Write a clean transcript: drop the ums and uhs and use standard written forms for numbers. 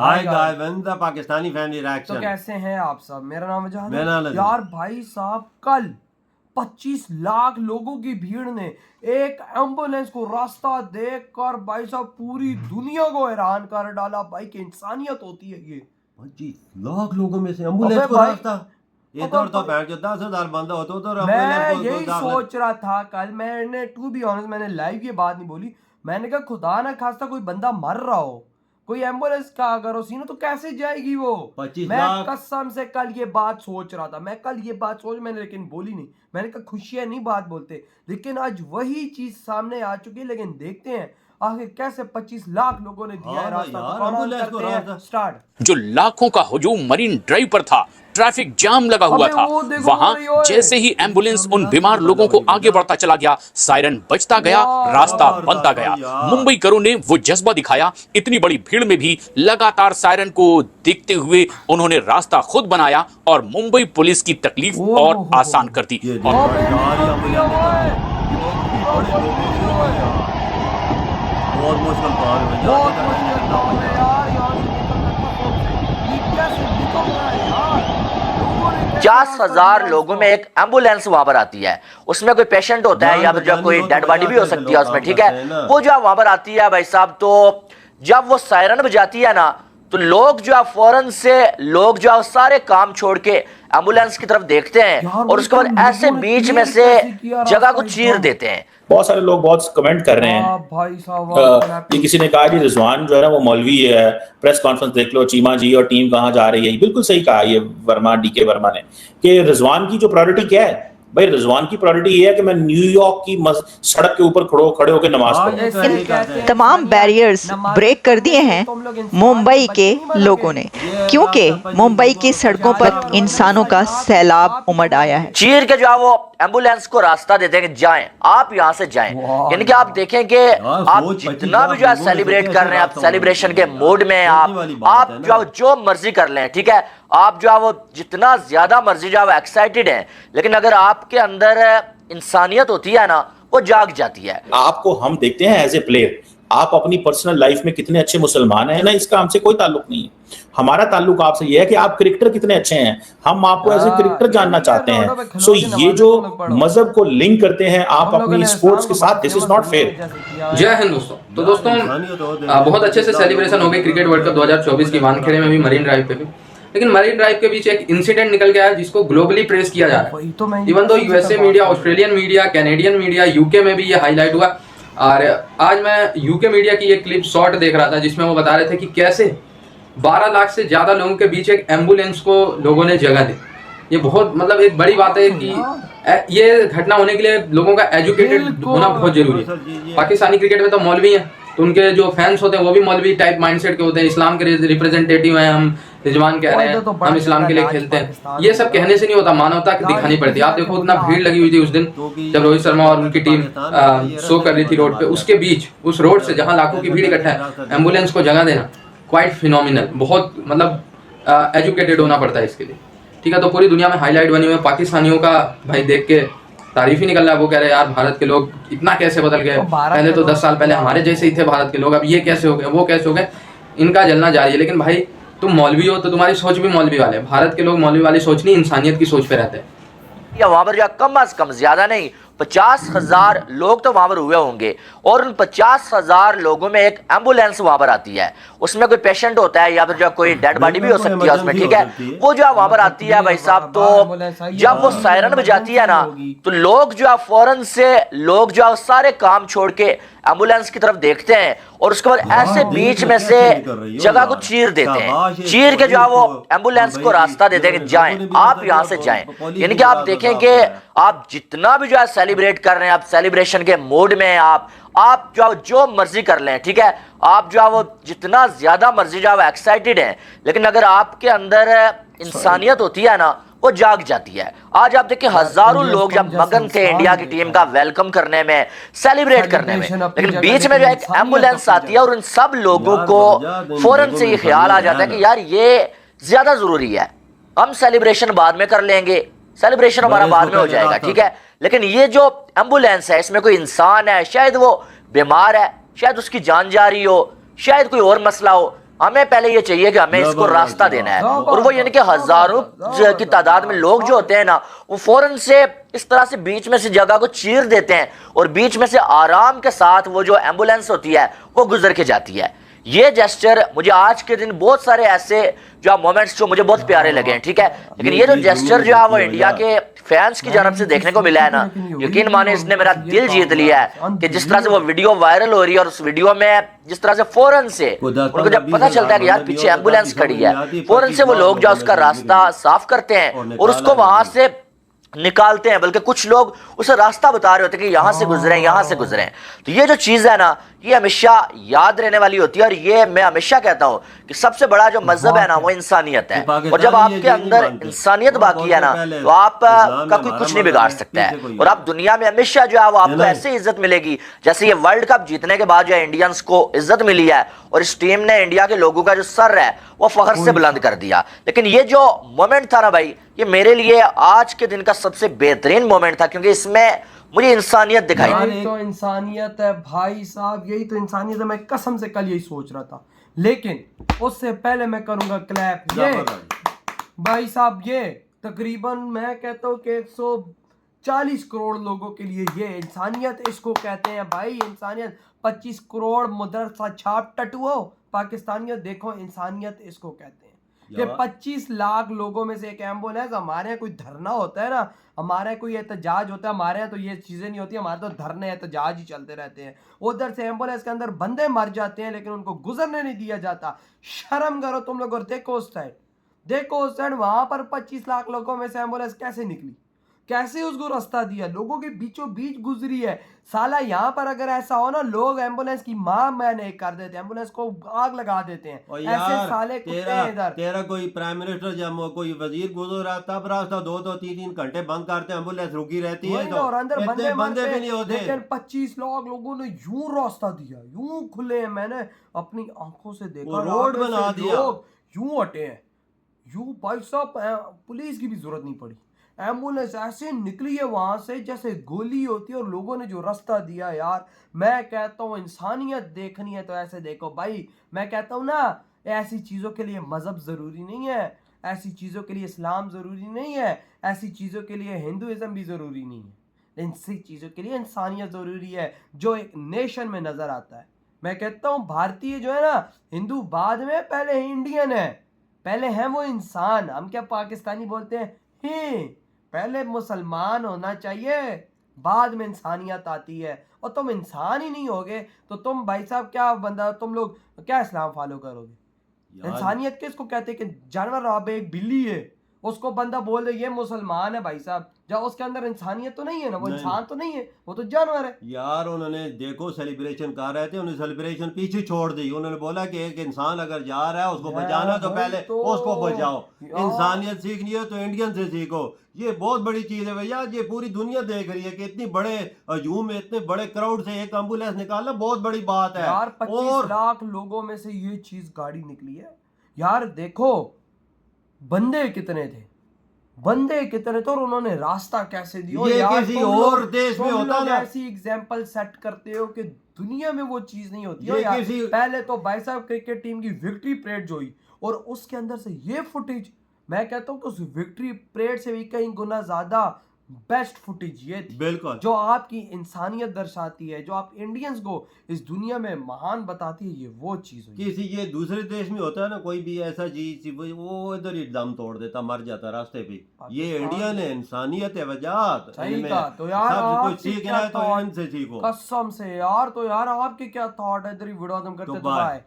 Hi guys, welcome to Pakistani family reaction. तो कैसे हैं आप सब? मेरा नाम है जहान। मेरा नाम यार भाई साहब, कल 25 लाख लोगों की भीड़ ने एक एम्बुलेंस को रास्ता देखकर भाई साहब पूरी दुनिया को हैरान कर डाला। भाई की इंसानियत होती है ये। 25 लाख लोगों में से एम्बुलेंस को रास्ता। इधर तो बैठ जो 10,000 बंदा होता तो मैं यही सोच रहा था कल। मैंने टू बी ऑनेस्ट मैंने लाइव ये बात नहीं बोली। मैंने कहा खुदा ना खास्ता कोई बंदा मर रहा हो, कोई एम्बुलेंस का अगर हो सीन तो कैसे जाएगी वो। 25 मैं लाख कसम से कल ये बात सोच रहा था। मैंने लेकिन बोली नहीं। मैंने कहा खुशियां नहीं बात बोलते, लेकिन आज वही चीज सामने आ चुकी है। लेकिन देखते हैं आखिर कैसे 25 लाख लोगों ने दिया है रास्ता। तो एम्बुलेंस को रास्ता स्टार्ट। जो लाखों का हुजूम मरीन ड्राइव पर था, ट्रैफिक जाम लगा हुआ था। वहां जैसे ही एम्बुलेंस उन बीमार लोगों को आगे बढ़ता चला गया, सायरन बजता गया, रास्ता बनता गया। मुंबई करों ने वो जज्बा दिखाया। इतनी बड़ी भीड़ में भी लगातार सायरन को देखते हुए उन्होंने रास्ता खुद बनाया और मुंबई पुलिस की तकलीफ और आसान कर दी। बहुत मुश्किल काम है यार। 50,000 लोगों में एक एम्बुलेंस वहां पर आती है। उसमें कोई पेशेंट होता है या फिर जो कोई डेड बॉडी भी हो सकती है उसमें, ठीक है। वो जो वहां पर आती है भाई साहब, तो जब वो सायरन बजाती है ना, तो लोग जो फौरन से लोग जो सारे काम छोड़ के एम्बुलेंस की तरफ देखते हैं और उसके बाद ऐसे बीच में से जगह को चीर देते हैं। बहुत सारे लोग बहुत कमेंट कर रहे हैं भाई साहब। ये किसी ने कहा जी रिजवान जो है ना वो मौलवी है, प्रेस कॉन्फ्रेंस देख लो, चीमा जी और टीम कहाँ जा रही है। बिल्कुल सही कहा ये वर्मा, डीके वर्मा ने, कि रिजवान की जो प्रायोरिटी क्या है। भाई रिजवान की प्रायोरिटी ये है कि मैं न्यूयॉर्क की सड़क के ऊपर खड़े होकर नमाज पढ़ूं। तमाम बैरियर्स ब्रेक कर दिए हैं मुंबई के लोगों ने, क्योंकि मुंबई की सड़कों पर इंसानों का सैलाब उमड़ आया है। चीर के जो वो एम्बुलेंस को रास्ता देते हैं कि जाएं, आप यहाँ से जाएं। यानी कि आप देखें कि आप जितना भी जो है सेलिब्रेट कर रहे हैं, आप सेलिब्रेशन के मूड में आप जो मर्जी कर लें, ठीक है। आप जो है वो जितना ज्यादा मर्जी जो है एक्साइटेड हैं, लेकिन अगर आपके अंदर इंसानियत होती है ना, वो जाग जाती है। आपको हम देखते हैं एज ए प्लेयर, आप अपनी पर्सनल लाइफ में कितने अच्छे मुसलमान हैं ना, इसका हमसे कोई ताल्लुक नहीं है। हमारा ताल्लुक आपसे ये है कि आप क्रिकेटर कितने अच्छे हैं। हम आपको एज ए क्रिकेटर जानना चाहते हैं। सो ये जो मजहब को लिंक करते हैं आप अपनी स्पोर्ट्स के साथ, दिस इज नॉट फेयर। जय हिंद दोस्तों। तो दोस्तों बहुत अच्छे से सेलिब्रेशन हो गई क्रिकेट वर्ल्ड कप 2024 की वानखेड़े में भी, मरीन ड्राइव पे भी। लेकिन मरीन ड्राइव के बीच एक इंसिडेंट निकल गया है जिसको ग्लोबली प्रेस किया जा रहा है। Even though USA media, Australian media, Canadian media, UK में भी ये हाईलाइट हुआ। और आज मैं यूके मीडिया की एक क्लिप शॉर्ट देख रहा था जिसमें वो बता रहे थे कि कैसे 12 लाख से ज्यादा लोगों के बीच एक एम्बुलेंस को लोगों ने जगह दी। ये बहुत मतलब एक बड़ी बात है कि ये घटना होने के लिए लोगों का एजुकेटेड होना बहुत जरूरी है। पाकिस्तानी क्रिकेट में तो मौलवी हैं, तो उनके जो फैंस होते हैं वो भी मौलवी टाइप माइंडसेट के होते हैं। इस्लाम के रिप्रेजेंटेटिव हैं हम, रिजवान कह रहे हैं हम इस्लाम के लिए खेलते हैं। ये सब कहने से नहीं होता, मानवता दिखानी पड़ती है। आप देखो उतना भीड़ लगी हुई थी उस दिन जब रोहित शर्मा और उनकी टीम शो कर रही थी रोड पे। उसके बीच उस रोड से जहां लाखों की भीड़ इकट्ठा है, एम्बुलेंस को जगह देना क्वाइट फिनोमिनल। बहुत मतलब एजुकेटेड होना पड़ता है इसके लिए, ठीक है। तो पूरी दुनिया में हाईलाइट बनी हुई है। पाकिस्तानियों का भाई देख के तारीफ ही निकल रहा है। वो कह रहे हैं यार भारत के लोग इतना कैसे बदल गए, पहले तो 10 साल पहले हमारे जैसे ही थे भारत के लोग, अब ये कैसे हो गए, वो कैसे हो गए। इनका जलना जारी है। लेकिन भाई तुम मौलवी हो तो तुम्हारी सोच भी मौलवी वाले। भारत के लोग मौलवी वाली सोच नहीं, इंसानियत की सोच पे रहते हैं। या वहां पर जो कम अज कम ज्यादा नहीं 50,000 लोग तो वहां पर हुए होंगे, और उन 50,000 लोगों में एक एम्बुलेंस वहां पर आती है। उसमें कोई पेशेंट होता है या फिर जो कोई डेड बॉडी भी हो सकती है उसमें, ठीक है। वो जो वहां पर आती है भाई साहब, तो जब वो सायरन बजाती है ना, तो लोग जो फौरन से लोग जो सारे काम छोड़ के एम्बुलेंस की तरफ देखते हैं और उसके बाद ऐसे बीच में से जगह को चीर देते हैं। चीर के जो वो एम्बुलेंस को रास्ता देते हैं कि जाएं, आप यहाँ से जाएं। यानी कि आप देखें कि आप जितना भी जो है सेलिब्रेट कर रहे हैं, आप सेलिब्रेशन के मूड में आप जो मर्जी कर लें, ठीक है। आप जो वो जितना ज्यादा मर्जी जो एक्साइटेड हैं, लेकिन अगर आपके अंदर इंसानियत होती है ना, वो जाग जाती है। आज आप देखिए हजारों लोग जब मगन थे इंडिया की टीम का वेलकम करने में, सेलिब्रेट करने में, लेकिन बीच में जो एक एम्बुलेंस आती है और उन सब लोगों को फौरन से ये ख्याल आ जाता है कि यार ये ज्यादा जरूरी है, हम सेलिब्रेशन बाद में कर लेंगे, सेलिब्रेशन हमारा बाद में हो जाएगा, ठीक है। लेकिन ये जो एम्बुलेंस है इसमें कोई इंसान है, शायद वो बीमार है, शायद उसकी जान जा रही हो, शायद कोई और मसला हो, हमें पहले ये चाहिए कि हमें इसको रास्ता देना है, और वो यानी कि हजारों की तादाद में लोग जो होते हैं ना, वो फौरन से इस तरह से बीच में से जगह को चीर देते हैं और बीच में से आराम के साथ वो जो एम्बुलेंस होती है वो गुजर के जाती है। ये जेस्चर मुझे आज के दिन बहुत सारे ऐसे जो मोमेंट्स जो मुझे बहुत प्यारे लगे हैं, ठीक है, लेकिन ये जो जेस्चर जो है वो इंडिया के फैंस की जानब से देखने को मिला है ना, यकीन माने इसने मेरा दिल जीत लिया है कि जिस तरह से वो वीडियो वायरल हो रही है और उस वीडियो में जिस तरह से फौरन से उनको जब पता चलता है कि यार पीछे एम्बुलेंस खड़ी है, फौरन से वो लोग जो उसका रास्ता साफ करते हैं और उसको वहां से निकालते हैं, बल्कि कुछ लोग उसे रास्ता बता रहे होते हैं कि यहां से गुजरे, यहां से गुजरे। तो ये जो चीज है ना, ये हमेशा याद रहने वाली होती है, और ये मैं हमेशा कहता हूं कि सबसे बड़ा जो मजहब है ना वो इंसानियत है, और जब आपके अंदर इंसानियत बाकी है ना तो आप का कोई कुछ नहीं बिगाड़ सकता है, और आप दुनिया में हमेशा जो है वो आपको ऐसे इज्जत मिलेगी जैसे ये वर्ल्ड कप जीतने के बाद जो इंडियंस को इज्जत मिली है, और इस टीम ने इंडिया के लोगों का जो सर है वो फख्र से बुलंद कर दिया। लेकिन ये जो मोमेंट था ना भाई, ये मेरे लिए आज के दिन का सबसे बेहतरीन मोमेंट था, क्योंकि इसमें मुझे इंसानियत दिखाई। यही तो इंसानियत है भाई साहब, यही तो इंसानियत है। मैं कसम से कल यही सोच रहा था, लेकिन उससे पहले मैं करूंगा क्लैप। ये भाई साहब, ये तकरीबन मैं कहता हूँ कि 140 करोड़ लोगों के लिए ये इंसानियत इसको कहते हैं भाई। इंसानियत 25 करोड़ मदरसा छाप टटुओ पाकिस्तानियत, देखो इंसानियत इसको कहते हैं कि 25 लाख लोगों में से एक एम्बुलेंस। हमारे यहाँ कोई धरना होता है ना, हमारे यहाँ कोई एहतजाज होता है, हमारे यहाँ तो ये चीजें नहीं होती, हमारे तो धरने एहतजाज ही चलते रहते हैं। उधर से एम्बुलेंस के अंदर बंदे मर जाते हैं लेकिन उनको गुजरने नहीं दिया जाता। शर्म करो तुम लोग। और देखो उस साइड, देखो उस साइड, वहां पर 25 लाख लोगों में से एम्बुलेंस कैसे निकली, कैसे उसको रास्ता दिया, लोगों के बीचों बीच गुजरी है। साला यहाँ पर अगर ऐसा हो ना, लोग एम्बुलेंस की मां मैंने कर देते हैं, एम्बुलेंस को आग लगा देते हैं। ऐसे साले कुत्ते हैं इधर। तेरा कोई प्राइम मिनिस्टर जब कोई वजीर गुजर रहा तब रास्ता 2-3 घंटे बंद करते हैं, एम्बुलेंस रुकी रहती है, और अंदर बंदे भी नहीं होते। लेकिन 25 लाख लोगों ने यूं रास्ता दिया, यूं खुले, मैंने अपनी आंखों से देखा, रोड बना दिया, यूं हटे हैं, यूं। भाई साहब पुलिस की भी जरूरत नहीं पड़ी, एम्बुलेंस ऐसे निकली है वहां से जैसे गोली होती है, और लोगों ने जो रास्ता दिया यार, मैं कहता हूँ इंसानियत देखनी है तो ऐसे देखो भाई। मैं कहता हूँ ना, ऐसी चीजों के लिए मजहब जरूरी नहीं है, ऐसी चीजों के लिए इस्लाम जरूरी नहीं है, ऐसी चीजों के लिए हिंदुइज्म भी जरूरी नहीं है, इन चीजों के लिए इंसानियत जरूरी है जो एक नेशन में नजर आता है। मैं कहता हूँ भारतीय जो है ना, हिंदू बाद में, पहले इंडियन है, पहले है वो इंसान। हम क्या पाकिस्तानी बोलते हैं, पहले मुसलमान होना चाहिए, बाद में इंसानियत आती है। और तुम इंसान ही नहीं होगे तो तुम भाई साहब क्या बंदा, तुम लोग क्या इस्लाम फॉलो करोगे? इंसानियत किसको कहते हैं? कि जानवर, अब एक बिल्ली है उसको बंदा बोल दे ये मुसलमान है, भाई साहब जब उसके अंदर इंसानियत तो नहीं है ना, वो इंसान तो नहीं है, वो तो जानवर है यार। उन्होंने देखो सेलिब्रेशन कर रहे थे, उन्होंने सेलिब्रेशन पीछे छोड़ दी। उन्होंने बोला कि एक इंसान अगर जा रहा है उसको बचाना तो पहले उसको बचाओ। इंसानियत सीखनी है तो इंडियन से सीखो। ये बहुत बड़ी चीज है भैया, ये पूरी दुनिया देख रही है कि इतनी बड़े हजूम में, इतने बड़े क्राउड से एक एम्बुलेंस निकालना बहुत बड़ी बात है यार। 25 लाख लोगों में से ये चीज गाड़ी निकली है यार। देखो बंदे कितने थे, बंदे कितने थे, और उन्होंने रास्ता कैसे दिया। ये यार किसी और देश में होता ना, ऐसी एग्जांपल सेट करते हो कि दुनिया में वो चीज नहीं होती है यार। पहले तो भाई साहब क्रिकेट टीम की विक्ट्री परेड जो हुई, और उसके अंदर से ये फुटेज, मैं कहता हूँ कि उस विक्ट्री परेड से भी कहीं गुना ज्यादा बेस्ट फुटेज ये थी, बिल्कुल, जो आपकी इंसानियत दर्शाती है, जो आप इंडियंस को इस दुनिया में महान बताती है। ये वो चीज हुई। किसी ये दूसरे देश में होता है ना, कोई भी ऐसा चीज वो इधर ही दम तोड़ देता, मर जाता रास्ते पे। ये इंडियन है, इंसानियत है, वजात। सही कहा। तो यार कुछ सीखना है तो इनसे सीखो, कसम से यार। तो यार आपके क्या थॉट है? इधर ही वीडियो खत्म करते, तो बाय।